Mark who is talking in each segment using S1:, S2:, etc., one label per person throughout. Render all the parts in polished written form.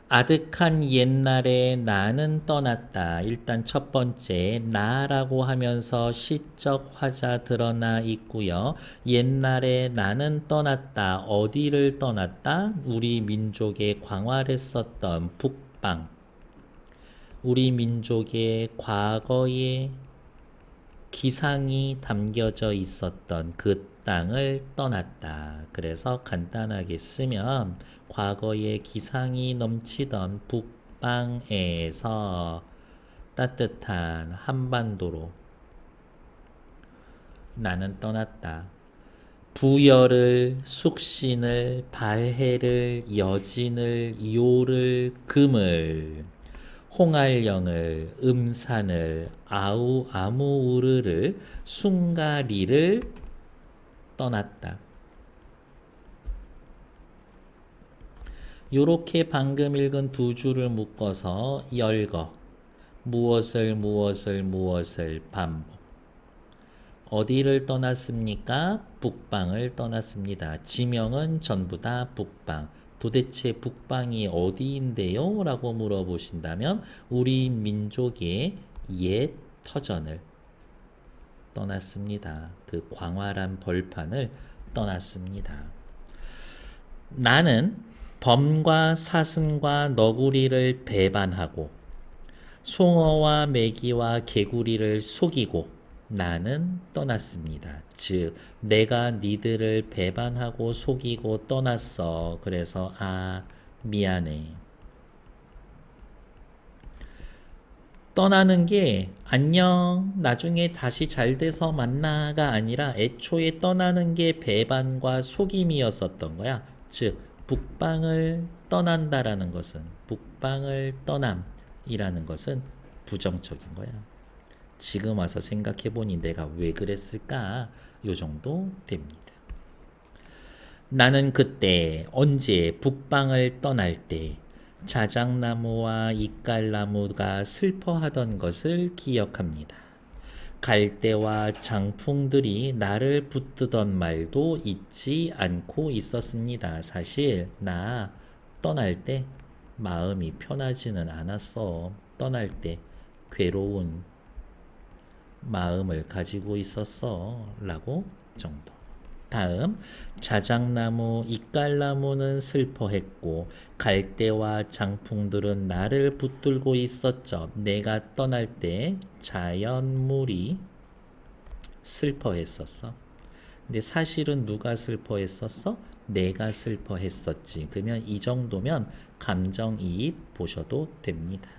S1: 아득한 옛날에 나는 떠났다. 일단 첫 번째 나라고 하면서 시적 화자 드러나 있고요. 옛날에 나는 떠났다. 어디를 떠났다? 우리 민족의 광활했었던 북방. 우리 민족의 과거의 기상이 담겨져 있었던 그 땅을 떠났다. 그래서 간단하게 쓰면 과거의 기상이 넘치던 북방에서 따뜻한 한반도로 나는 떠났다. 부여를, 숙신을, 발해를, 여진을, 요를, 금을, 홍알령을, 음산을, 아무우르를, 숭가리를 떠났다. 요렇게 방금 읽은 두 줄을 묶어서 열거. 무엇을 반복. 어디를 떠났습니까? 북방을 떠났습니다. 지명은 전부 다 북방. 도대체 북방이 어디인데요? 라고 물어보신다면 우리 민족의 옛 터전을 떠났습니다. 그 광활한 벌판을 떠났습니다. 나는 범과 사슴과 너구리를 배반하고 송어와 메기와 개구리를 속이고 나는 떠났습니다. 즉 내가 니들을 배반하고 속이고 떠났어. 그래서 미안해. 떠나는 게 안녕 나중에 다시 잘 돼서 만나가 아니라 애초에 떠나는 게 배반과 속임이었었던 거야. 즉 북방을 떠난다라는 것은 북방을 떠남이라는 것은 부정적인 거야. 지금 와서 생각해보니 내가 왜 그랬을까? 요 정도 됩니다. 나는 그때 언제 북방을 떠날 때 자작나무와 이깔나무가 슬퍼하던 것을 기억합니다. 갈대와 장풍들이 나를 붙드던 말도 잊지 않고 있었습니다. 사실 나 떠날 때 마음이 편하지는 않았어. 떠날 때 괴로운 마음을 가지고 있었어. 라고 정도. 다음 자작나무, 이깔나무는 슬퍼했고 갈대와 장풍들은 나를 붙들고 있었죠. 내가 떠날 때 자연물이 슬퍼했었어. 근데 사실은 누가 슬퍼했었어? 내가 슬퍼했었지. 그러면 이 정도면 감정이입 보셔도 됩니다.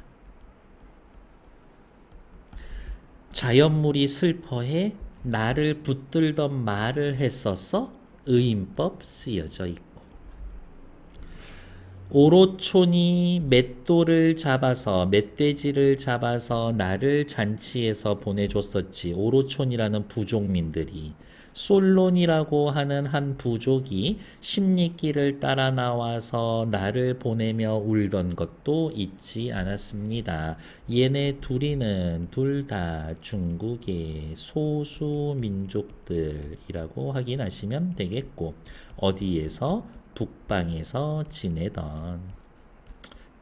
S1: 자연물이 슬퍼해 나를 붙들던 말을 했었어? 의인법 쓰여져 있고 오로촌이 멧돼지를 잡아서 나를 잔치에서 보내줬었지. 오로촌이라는 부족민들이 솔론이라고 하는 한 부족이 십리길을 따라 나와서 나를 보내며 울던 것도 잊지 않았습니다. 얘네 둘이는 둘 다 중국의 소수 민족들이라고 확인하시면 되겠고 어디에서? 북방에서 지내던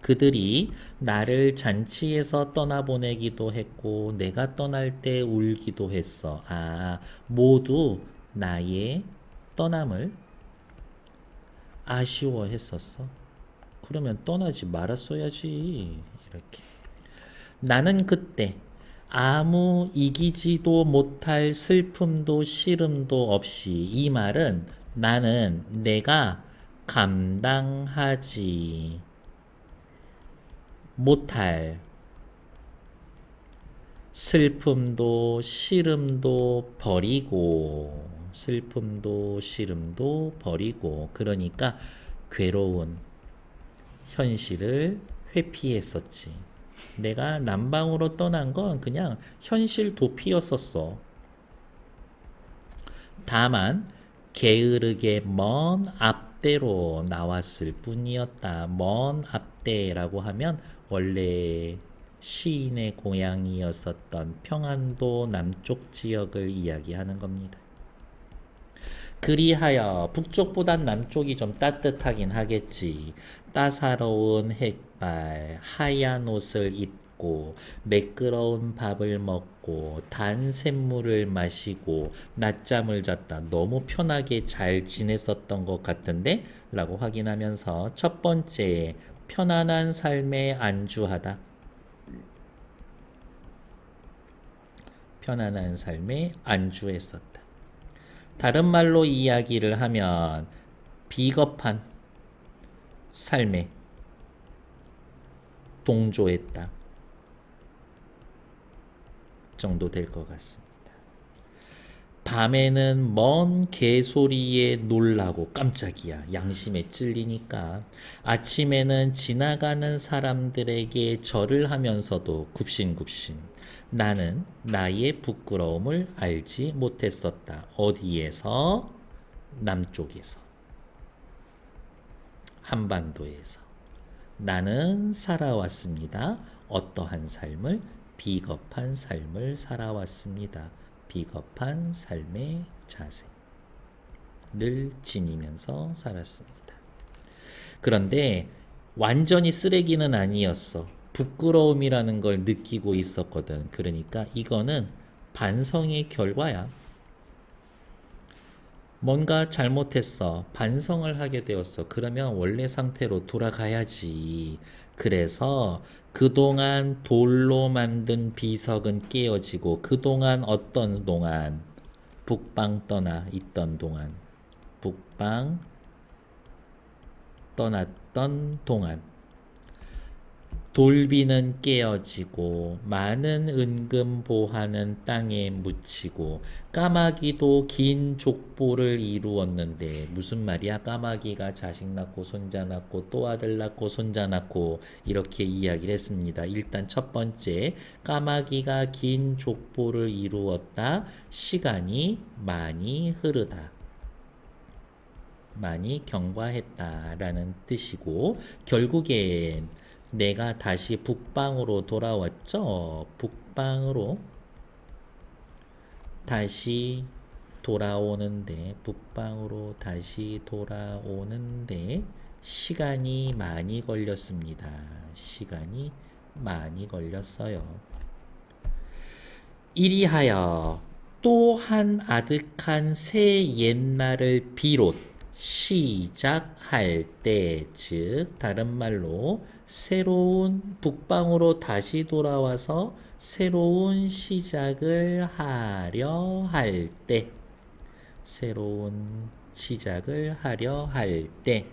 S1: 그들이 나를 잔치에서 떠나보내기도 했고 내가 떠날 때 울기도 했어. 모두 나의 떠남을 아쉬워했었어. 그러면 떠나지 말았어야지. 이렇게. 나는 그때 아무 이기지도 못할 슬픔도 시름도 없이 이 말은 나는 내가 감당하지 못할 슬픔도 시름도 버리고 그러니까 괴로운 현실을 회피했었지. 내가 남방으로 떠난 건 그냥 현실 도피였었어. 다만 게으르게 먼 앞대로 나왔을 뿐이었다. 먼 앞대라고 하면 원래 시인의 고향이었었던 평안도 남쪽 지역을 이야기하는 겁니다. 그리하여 북쪽보단 남쪽이 좀 따뜻하긴 하겠지. 따사로운 햇발, 하얀 옷을 입고 매끄러운 밥을 먹고 단 샘물을 마시고 낮잠을 잤다. 너무 편하게 잘 지냈었던 것 같은데? 라고 확인하면서 첫 번째, 편안한 삶에 안주하다. 편안한 삶에 안주했었다. 다른 말로 이야기를 하면 비겁한 삶에 동조했다 정도 될 것 같습니다. 밤에는 먼 개소리에 놀라고 깜짝이야. 양심에 찔리니까. 아침에는 지나가는 사람들에게 절을 하면서도 굽신굽신. 나는 나의 부끄러움을 알지 못했었다. 어디에서? 남쪽에서. 한반도에서. 나는 살아왔습니다. 어떠한 삶을? 비겁한 삶을 살아왔습니다. 비겁한 삶의 자세를 지니면서 살았습니다. 그런데 완전히 쓰레기는 아니었어. 부끄러움이라는 걸 느끼고 있었거든. 그러니까 이거는 반성의 결과야. 뭔가 잘못했어. 반성을 하게 되었어. 그러면 원래 상태로 돌아가야지. 그래서 그동안 돌로 만든 비석은 깨어지고 그동안 어떤 동안? 북방 떠나 있던 동안. 북방 떠났던 동안. 돌비는 깨어지고 많은 은금 보화는 땅에 묻히고 까마귀도 긴 족보를 이루었는데 무슨 말이야? 까마귀가 자식 낳고 손자 낳고 또 아들 낳고 손자 낳고 이렇게 이야기를 했습니다. 일단 첫 번째, 까마귀가 긴 족보를 이루었다. 시간이 많이 흐르다. 많이 경과했다라는 뜻이고 결국엔 내가 다시 북방으로 돌아왔죠. 북방으로 다시 돌아오는데 북방으로 다시 돌아오는데 시간이 많이 걸렸습니다. 시간이 많이 걸렸어요. 이리하여 또 한 아득한 새 옛날을 비롯 시작할 때, 즉 다른 말로 새로운 북방으로 다시 돌아와서 새로운 시작을 하려 할 때, 새로운 시작을 하려 할 때,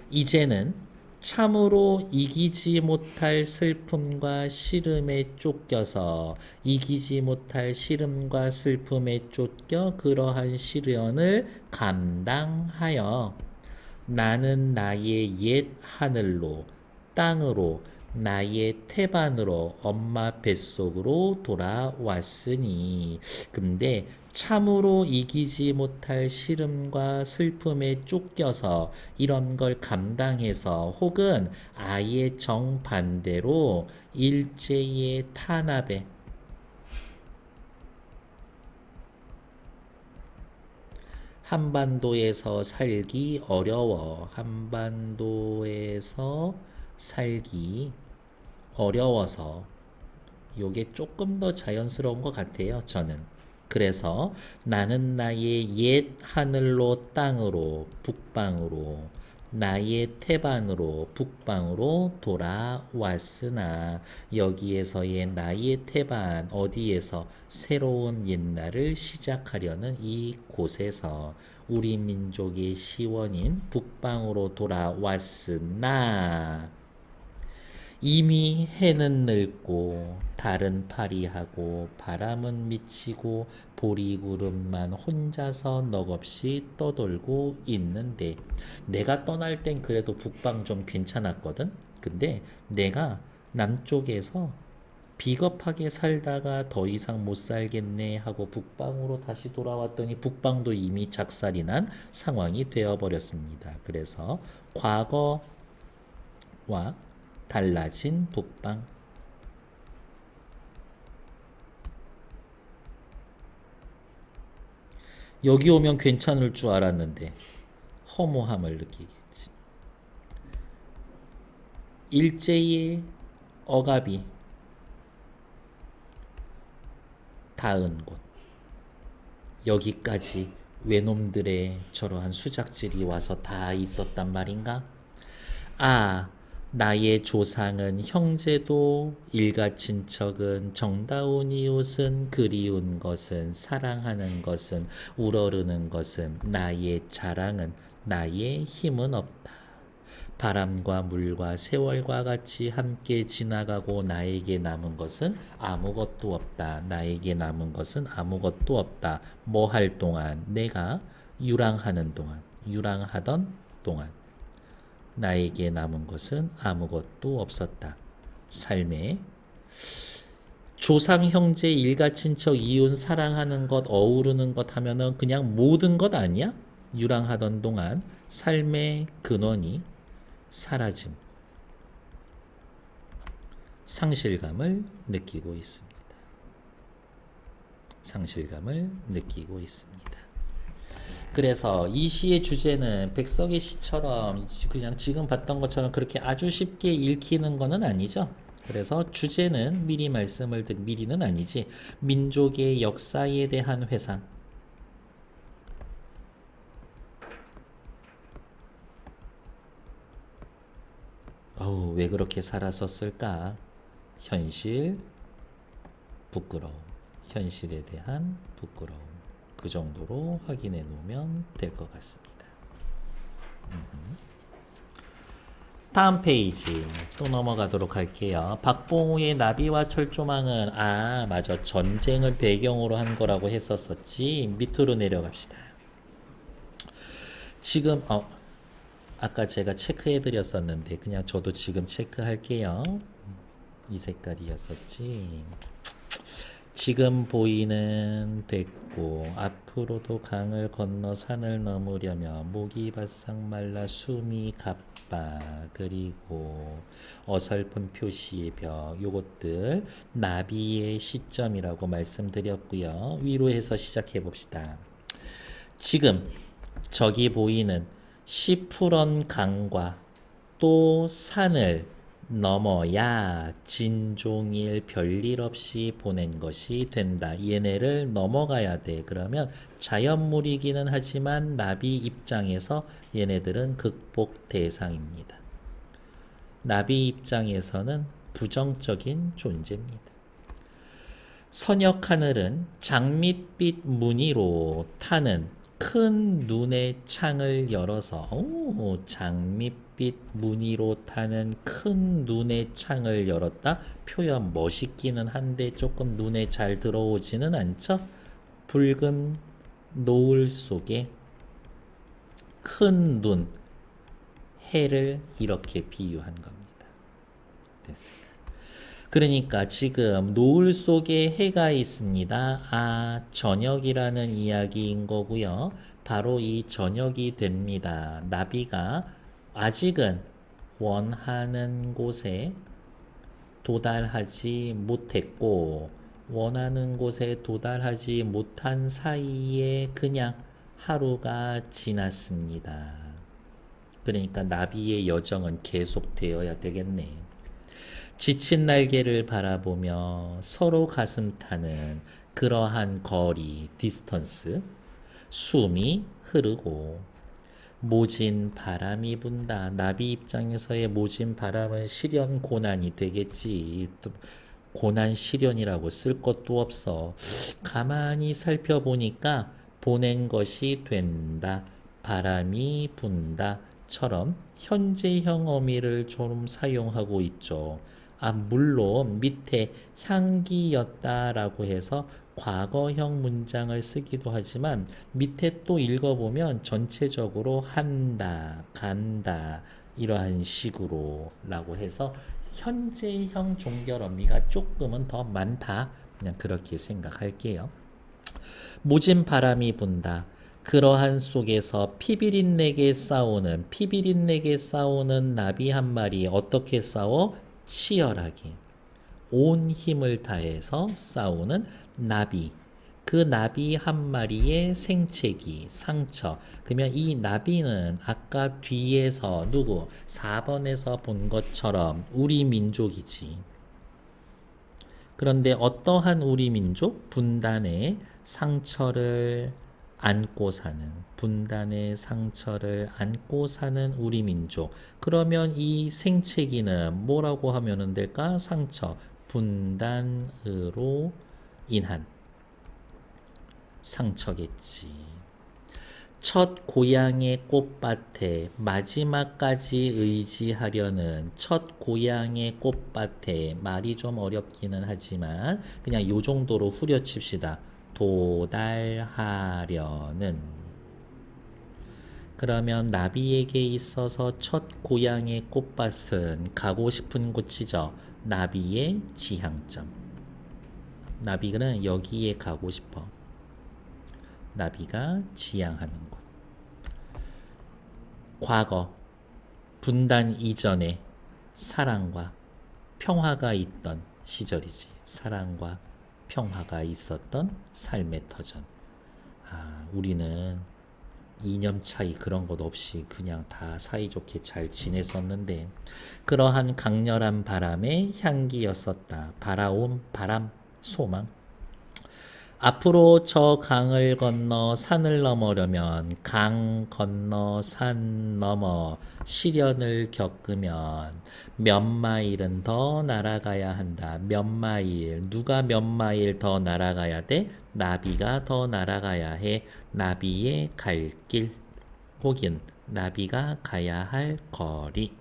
S1: 이제는 참으로 이기지 못할 슬픔과 시름에 쫓겨서 이기지 못할 시름과 슬픔에 쫓겨 그러한 시련을 감당하여 나는 나의 옛 하늘로 땅으로 나의 태반으로 엄마 뱃속으로 돌아왔으니. 근데 참으로 이기지 못할 시름과 슬픔에 쫓겨서 이런 걸 감당해서 혹은 아예 정반대로 일제의 탄압에 한반도에서 살기 어려워. 한반도에서 살기 어려워서 요게 조금 더 자연스러운 것 같아요. 저는. 그래서 나는 나의 옛 하늘로 땅으로 북방으로 나의 태반으로 북방으로 돌아왔으나 여기에서의 나의 태반 어디에서 새로운 옛날을 시작하려는 이 곳에서 우리 민족의 시원인 북방으로 돌아왔으나 이미 해는 늙고 달은 파리하고 바람은 미치고 보리구름만 혼자서 넋없이 떠돌고 있는데 내가 떠날 땐 그래도 북방 좀 괜찮았거든. 근데 내가 남쪽에서 비겁하게 살다가 더 이상 못 살겠네 하고 북방으로 다시 돌아왔더니 북방도 이미 작살이 난 상황이 되어버렸습니다. 그래서 과거와 달라진 북방. 여기 오면 괜찮을 줄 알았는데 허무함을 느끼겠지. 일제의 억압이 닿은 곳. 여기까지 외놈들의 저러한 수작질이 와서 다 있었단 말인가? 아, 나의 조상은 형제도 일가 친척은 정다운 이웃은 그리운 것은 사랑하는 것은 우러르는 것은 나의 자랑은 나의 힘은 없다. 바람과 물과 세월과 같이 함께 지나가고 나에게 남은 것은 아무것도 없다. 나에게 남은 것은 아무것도 없다. 뭐 할 동안? 내가 유랑하는 동안, 유랑하던 동안 나에게 남은 것은 아무것도 없었다. 삶에 조상, 형제, 일가, 친척, 이웃, 사랑하는 것, 어우르는 것 하면은 그냥 모든 것 아니야? 유랑하던 동안 삶의 근원이 사라짐, 상실감을 느끼고 있습니다. 상실감을 느끼고 있습니다. 그래서 이 시의 주제는 백석의 시처럼 그냥 지금 봤던 것처럼 그렇게 아주 쉽게 읽히는 것은 아니죠. 그래서 주제는 미리 말씀을 드린 미리는 아니지 민족의 역사에 대한 회상. 어우, 왜 그렇게 살았었을까? 현실, 부끄러움. 현실에 대한 부끄러움. 그 정도로 확인해 놓으면 될 것 같습니다. 다음 페이지 또 넘어가도록 할게요. 박봉우의 나비와 철조망은 맞아. 전쟁을 배경으로 한 거라고 했었었지. 밑으로 내려갑시다. 지금 아까 제가 체크해 드렸었는데 그냥 저도 지금 체크할게요. 이 색깔이었었지. 지금 보이는 됐고 앞으로도 강을 건너 산을 넘으려면 목이 바싹 말라 숨이 가빠 그리고 어설픈 표시의 벽 요것들 나비의 시점이라고 말씀드렸고요. 위로 해서 시작해 봅시다. 지금 저기 보이는 시푸런 강과 또 산을 넘어야 진종일 별일 없이 보낸 것이 된다. 얘네를 넘어가야 돼. 그러면 자연물이기는 하지만 나비 입장에서 얘네들은 극복 대상입니다. 나비 입장에서는 부정적인 존재입니다. 서녁 하늘은 장밋빛 무늬로 타는 큰 눈의 창을 열어서 장밋빛 무늬로 타는 큰 눈의 창을 열었다. 표현 멋있기는 한데 조금 눈에 잘 들어오지는 않죠. 붉은 노을 속에 큰 눈, 해를 이렇게 비유한 겁니다. 됐습니다. 그러니까 지금 노을 속에 해가 있습니다. 저녁이라는 이야기인 거고요. 바로 이 저녁이 됩니다. 나비가 아직은 원하는 곳에 도달하지 못했고 원하는 곳에 도달하지 못한 사이에 그냥 하루가 지났습니다. 그러니까 나비의 여정은 계속되어야 되겠네. 지친 날개를 바라보며 서로 가슴 타는 그러한 거리, 디스턴스, 숨이 흐르고 모진 바람이 분다. 나비 입장에서의 모진 바람은 시련 고난이 되겠지. 고난 시련이라고 쓸 것도 없어. 가만히 살펴보니까 보낸 것이 된다. 바람이 분다처럼 현재형 어미를 좀 사용하고 있죠. 물론 밑에 향기였다라고 해서 과거형 문장을 쓰기도 하지만 밑에 또 읽어보면 전체적으로 한다, 간다 이러한 식으로 라고 해서 현재형 종결 어미가 조금은 더 많다. 그냥 그렇게 생각할게요. 모진 바람이 분다. 그러한 속에서 피비린내게 싸우는 나비 한 마리 어떻게 싸워? 치열하게 온 힘을 다해서 싸우는 나비. 그 나비 한 마리의 생채기, 상처. 그러면 이 나비는 아까 뒤에서 누구? 4번에서 본 것처럼 우리 민족이지. 그런데 어떠한 우리 민족? 분단의 상처를 안고 사는, 분단의 상처를 안고 사는 우리 민족. 그러면 이 생채기는 뭐라고 하면 될까? 상처, 분단으로 인한 상처겠지. 첫 고향의 꽃밭에 마지막까지 의지하려는 첫 고향의 꽃밭에 말이 좀 어렵기는 하지만 그냥 요 정도로 후려칩시다. 도달하려는. 그러면 나비에게 있어서 첫 고향의 꽃밭은 가고 싶은 곳이죠. 나비의 지향점. 나비는 여기에 가고 싶어. 나비가 지향하는 곳. 과거, 분단 이전에 사랑과 평화가 있던 시절이지. 사랑과 평화가 있었던 삶의 터전. 우리는 이념 차이 그런 것 없이 그냥 다 사이좋게 잘 지냈었는데 그러한 강렬한 바람의 향기였었다. 바라온 바람, 소망. 앞으로 저 강을 건너 산을 넘으려면 강 건너 산 넘어 시련을 겪으면 몇 마일은 더 날아가야 한다. 몇 마일, 누가 몇 마일 더 날아가야 돼? 나비가 더 날아가야 해. 나비의 갈 길, 혹은 나비가 가야 할 거리.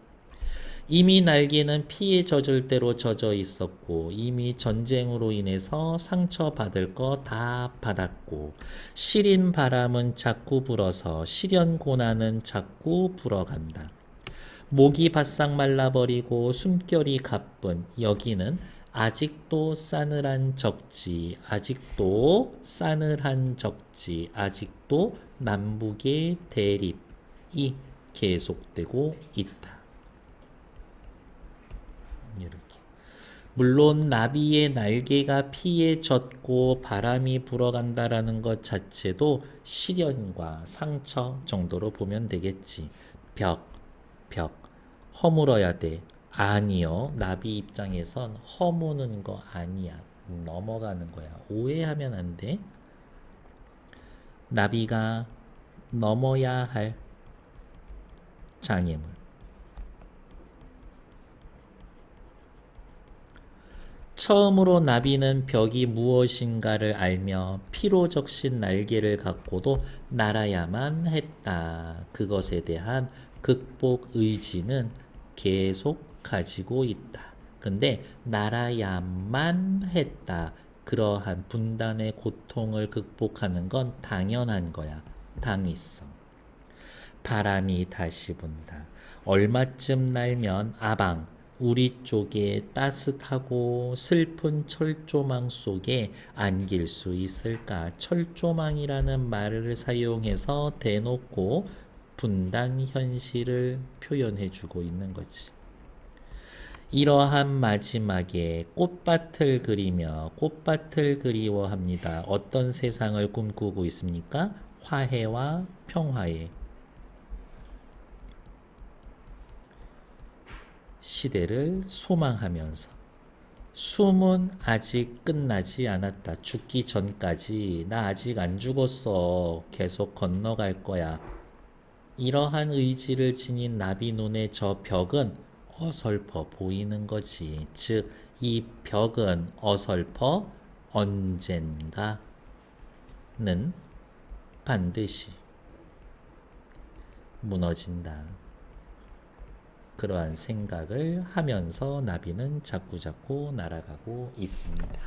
S1: 이미 날개는 피에 젖을 대로 젖어 있었고 이미 전쟁으로 인해서 상처받을 거 다 받았고 시린 바람은 자꾸 불어서 시련 고난은 자꾸 불어간다. 목이 바싹 말라버리고 숨결이 가쁜 여기는 아직도 싸늘한 적지, 아직도 싸늘한 적지, 아직도 남북의 대립이 계속되고 있다. 이렇게. 물론 나비의 날개가 피에 젖고 바람이 불어간다라는 것 자체도 시련과 상처 정도로 보면 되겠지. 벽, 허물어야 돼. 아니요. 나비 입장에선 허무는 거 아니야. 넘어가는 거야. 오해하면 안 돼. 나비가 넘어야 할 장애물. 처음으로 나비는 벽이 무엇인가를 알며 피로 적신 날개를 갖고도 날아야만 했다. 그것에 대한 극복 의지는 계속 가지고 있다. 근데 날아야만 했다. 그러한 분단의 고통을 극복하는 건 당연한 거야. 당위성. 바람이 다시 분다. 얼마쯤 날면 아방, 우리 쪽에 따뜻하고 슬픈 철조망 속에 안길 수 있을까? 철조망이라는 말을 사용해서 대놓고 분단 현실을 표현해 주고 있는 거지. 이러한 마지막에 꽃밭을 그리며 꽃밭을 그리워합니다. 어떤 세상을 꿈꾸고 있습니까? 화해와 평화의 시대를 소망하면서 숨은 아직 끝나지 않았다. 죽기 전까지 나 아직 안 죽었어. 계속 건너갈 거야. 이러한 의지를 지닌 나비 눈에 저 벽은 어설퍼 보이는 거지. 즉, 이 벽은 어설퍼 언젠가는 반드시 무너진다. 그러한 생각을 하면서 나비는 자꾸자꾸 날아가고 있습니다.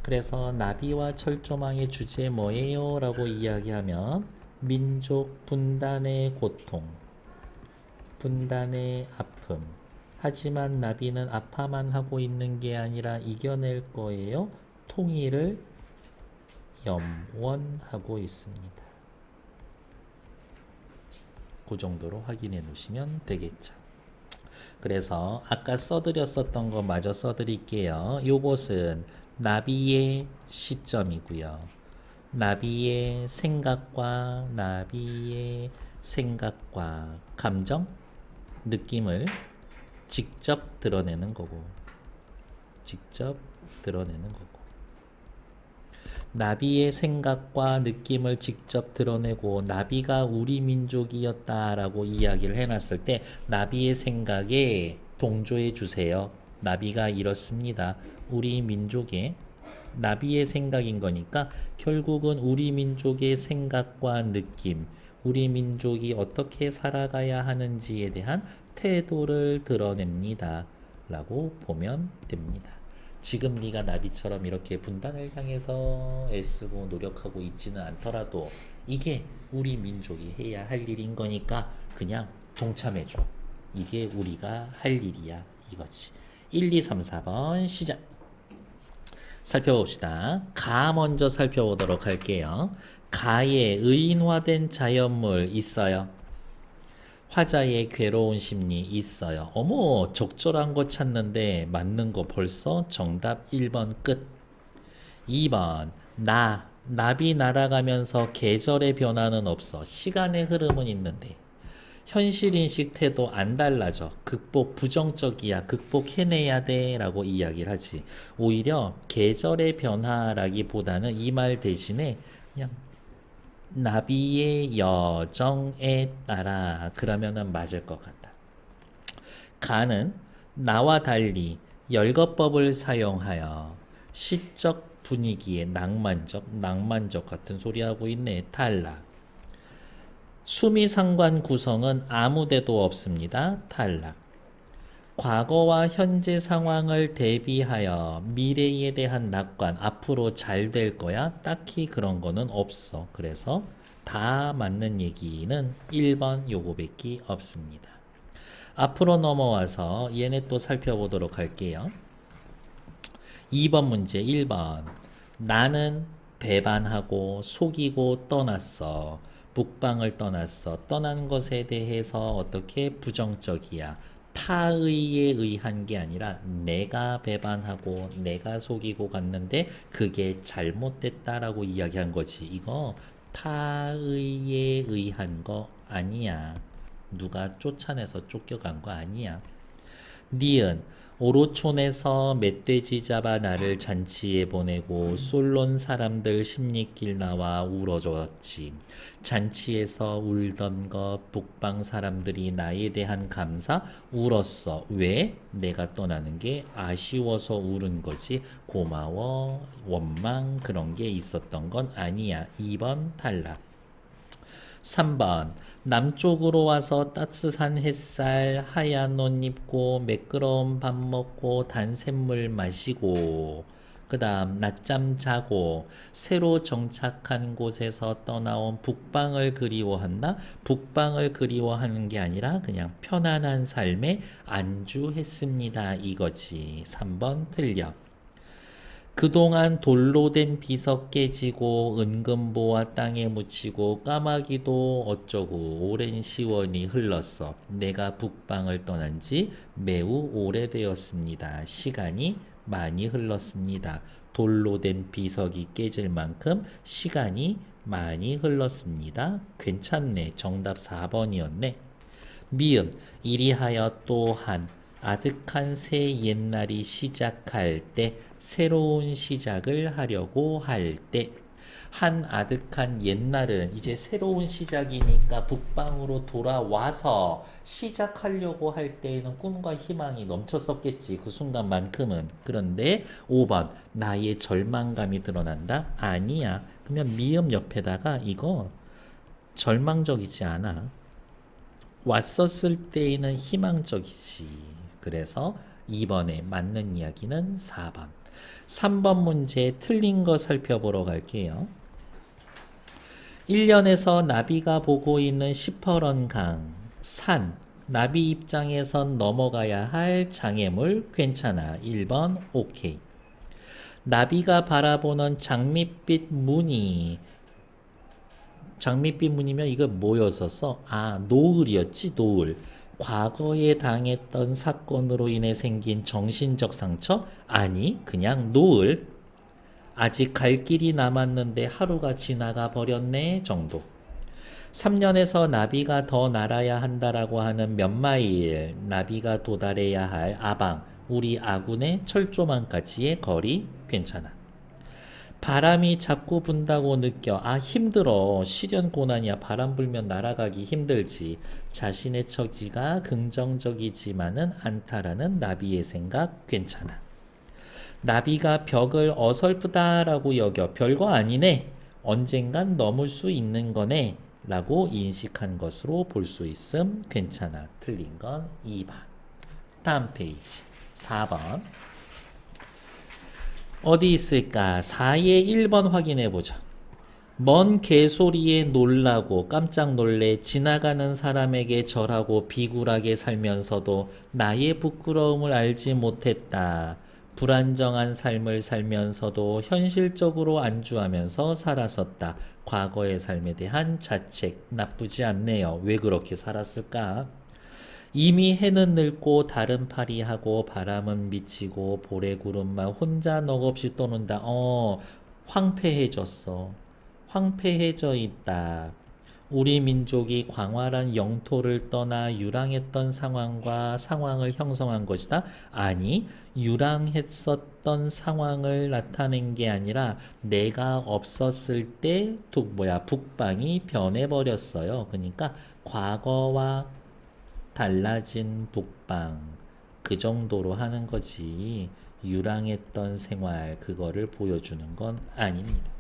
S1: 그래서 나비와 철조망의 주제 뭐예요? 라고 이야기하면 민족 분단의 고통, 분단의 아픔. 하지만 나비는 아파만 하고 있는 게 아니라 이겨낼 거예요. 통일을 염원하고 있습니다. 그 정도로 확인해 놓으시면 되겠죠. 그래서 아까 써드렸었던 거 마저 써드릴게요. 요것은 나비의 시점이고요. 나비의 생각과 감정, 느낌을 직접 드러내는 거고. 직접 드러내는 거고. 나비의 생각과 느낌을 직접 드러내고 나비가 우리 민족이었다라고 이야기를 해놨을 때 나비의 생각에 동조해 주세요. 나비가 이렇습니다. 우리 민족의 나비의 생각인 거니까 결국은 우리 민족의 생각과 느낌, 우리 민족이 어떻게 살아가야 하는지에 대한 태도를 드러냅니다. 라고 보면 됩니다. 지금 네가 나비처럼 이렇게 분단을 향해서 애쓰고 노력하고 있지는 않더라도 이게 우리 민족이 해야 할 일인 거니까 그냥 동참해줘. 이게 우리가 할 일이야. 이거지. 1, 2, 3, 4번 시작. 살펴봅시다. 가 먼저 살펴보도록 할게요. 가에 의인화된 자연물 있어요. 화자의 괴로운 심리 있어요. 어머, 적절한 거 찾는데 맞는 거 벌써 정답 1번 끝. 2번 나비 날아가면서 계절의 변화는 없어. 시간의 흐름은 있는데 현실인식 태도 안 달라져. 극복 부정적이야. 극복해내야 돼 라고 이야기를 하지. 오히려 계절의 변화라기보다는 이 말 대신에 그냥 나비의 여정에 따라 그러면은 맞을 것 같다. 가는 나와 달리 열거법을 사용하여 시적 분위기에 낭만적 같은 소리 하고 있네. 탈락. 수미상관 구성은 아무데도 없습니다. 탈락. 과거와 현재 상황을 대비하여 미래에 대한 낙관, 앞으로 잘 될 거야? 딱히 그런 거는 없어. 그래서 다 맞는 얘기는 1번 요거밖에 없습니다. 앞으로 넘어와서 얘네 또 살펴보도록 할게요. 2번 문제 1번. 나는 배반하고 속이고 떠났어. 북방을 떠났어. 떠난 것에 대해서 어떻게 부정적이야. 타의에 의한 게 아니라 내가 배반하고 내가 속이고 갔는데 그게 잘못됐다라고 이야기한 거지. 이거 타의에 의한 거 아니야. 누가 쫓아내서 쫓겨간 거 아니야. 니은 오로촌에서 멧돼지 잡아 나를 잔치에 보내고 솔론 사람들 십리길 나와 울어줬지. 잔치에서 울던 것 북방 사람들이 나에 대한 감사 울었어. 왜? 내가 떠나는 게 아쉬워서 울은 거지. 고마워, 원망 그런 게 있었던 건 아니야. 2번 탈락. 3번 남쪽으로 와서 따뜻한 햇살, 하얀 옷 입고 매끄러운 밥 먹고 단샘물 마시고 그 다음 낮잠 자고 새로 정착한 곳에서 떠나온 북방을 그리워한다? 북방을 그리워하는 게 아니라 그냥 편안한 삶에 안주했습니다. 이거지. 3번 틀려. 그동안 돌로 된 비석 깨지고 은금보와 땅에 묻히고 까마귀도 어쩌고 오랜 시원이 흘렀어. 내가 북방을 떠난 지 매우 오래되었습니다. 시간이 많이 흘렀습니다. 돌로 된 비석이 깨질 만큼 시간이 많이 흘렀습니다. 괜찮네. 정답 4번이었네. 미음 이리하여 또한 아득한 새 옛날이 시작할 때 새로운 시작을 하려고 할 때 한 아득한 옛날은 이제 새로운 시작이니까 북방으로 돌아와서 시작하려고 할 때에는 꿈과 희망이 넘쳤었겠지. 그 순간만큼은. 그런데 5번 나의 절망감이 드러난다? 아니야. 그러면 미음 옆에다가 이거 절망적이지 않아. 왔었을 때에는 희망적이지. 그래서 2번에 맞는 이야기는 4번. 3번 문제 틀린 거 살펴보러 갈게요. 1년에서 나비가 보고 있는 시퍼런 강, 산, 나비 입장에선 넘어가야 할 장애물 괜찮아. 1번 오케이. 나비가 바라보는 장밋빛 무늬, 장밋빛 무늬면 이거 뭐였었어? 아, 노을이었지, 노을. 과거에 당했던 사건으로 인해 생긴 정신적 상처? 아니, 그냥 노을. 아직 갈 길이 남았는데 하루가 지나가 버렸네 정도. 3년에서 나비가 더 날아야 한다라고 하는 몇 마일, 나비가 도달해야 할 아방, 우리 아군의 철조망까지의 거리 괜찮아. 바람이 자꾸 분다고 느껴. 아, 힘들어. 시련 고난이야. 바람 불면 날아가기 힘들지. 자신의 처지가 긍정적이지만은 않다라는 나비의 생각 괜찮아. 나비가 벽을 어설프다라고 여겨. 별거 아니네. 언젠간 넘을 수 있는 거네. 라고 인식한 것으로 볼 수 있음 괜찮아. 틀린 건 2번. 다음 페이지 4번. 어디 있을까? 4의 1번 확인해 보자. 먼 개소리에 놀라고 깜짝 놀래 지나가는 사람에게 절하고 비굴하게 살면서도 나의 부끄러움을 알지 못했다. 불안정한 삶을 살면서도 현실적으로 안주하면서 살았었다. 과거의 삶에 대한 자책 나쁘지 않네요. 왜 그렇게 살았을까? 이미 해는 늙고 달은 파리하고 바람은 미치고 볼의 구름만 혼자 넋없이 떠는다. 황폐해졌어. 황폐해져 있다. 우리 민족이 광활한 영토를 떠나 유랑했던 상황을 형성한 것이다. 아니, 유랑했었던 상황을 나타낸 게 아니라 내가 없었을 때 북방이 변해버렸어요. 그러니까 과거와 달라진 북방 그 정도로 하는 거지 유랑했던 생활 그거를 보여주는 건 아닙니다.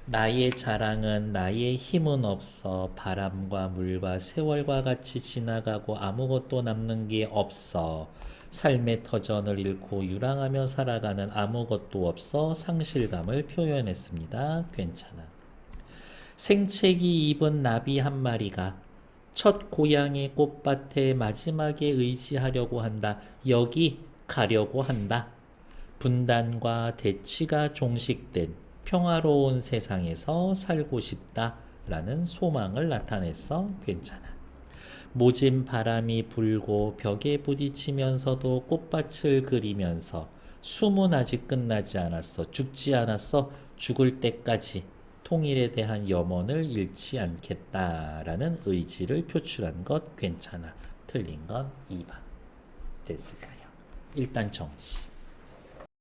S1: 나의 자랑은 나의 힘은 없어 바람과 물과 세월과 같이 지나가고 아무것도 남는 게 없어 삶의 터전을 잃고 유랑하며 살아가는 아무것도 없어 상실감을 표현했습니다. 괜찮아. 생채기 입은 나비 한 마리가 첫 고향의 꽃밭에 마지막에 의지하려고 한다. 여기 가려고 한다. 분단과 대치가 종식된 평화로운 세상에서 살고 싶다. 라는 소망을 나타냈어. 괜찮아. 모진 바람이 불고 벽에 부딪히면서도 꽃밭을 그리면서 숨은 아직 끝나지 않았어. 죽지 않았어. 죽을 때까지 통일에 대한 염원을 잃지 않겠다라는 의지를 표출한 것 괜찮아. 틀린 건 2번. 됐을까요? 일단 정치.